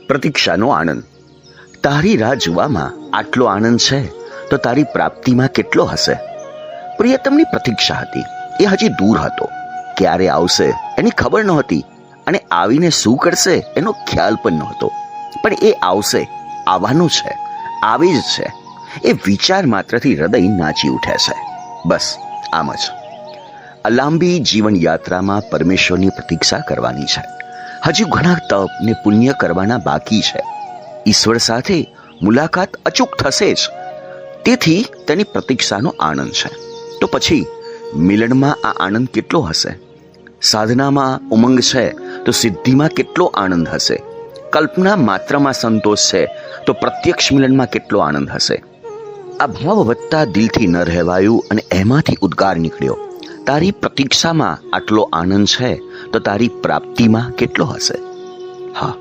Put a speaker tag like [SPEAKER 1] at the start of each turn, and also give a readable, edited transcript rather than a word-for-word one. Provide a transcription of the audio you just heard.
[SPEAKER 1] પ્રતીક્ષાનો આનંદ. તારી રાહ જોવામાં આટલો આનંદ છે તો તારી પ્રાપ્તિમાં કેટલો હશે. પ્રિયતમની પ્રતીક્ષા હતી. એ હજી દૂર હતો. ક્યારે આવશે એની ખબર નહોતી અને આવીને શું કરશે એનો ખ્યાલ પણ નહોતો. પણ એ આવશે, આવવાનું છે, આવે જ છે. એ વિચાર માત્રથી હૃદય નાચી ઉઠે છે. બસ આમ જ આ લાંબી જીવન યાત્રામાં પરમેશ્વરની પ્રતીક્ષા કરવાની છે. હજુ ઘણા તપ ને પુણ્ય કરવાના બાકી છે. ઈશ્વર સાથે મુલાકાત અચૂક થશે જ. તેથી તેની પ્રતીક્ષાનો આનંદ છે. તો પછી મિલનમાં આ આનંદ કેટલો હશે. સાધનામાં ઉમંગ છે તો સિદ્ધિમાં કેટલો આનંદ હશે. કલ્પના માત્રમાં સંતોષ છે તો પ્રત્યક્ષ મિલનમાં કેટલો આનંદ હશે. આ ભાવ વધતા દિલથી ન રહેવાયું અને એમાંથી ઉદ્ગાર નીકળ્યો, તારી પ્રતીક્ષામાં આટલો આનંદ છે તો તારી પ્રાપ્તિમાં કેટલો હશે. હા,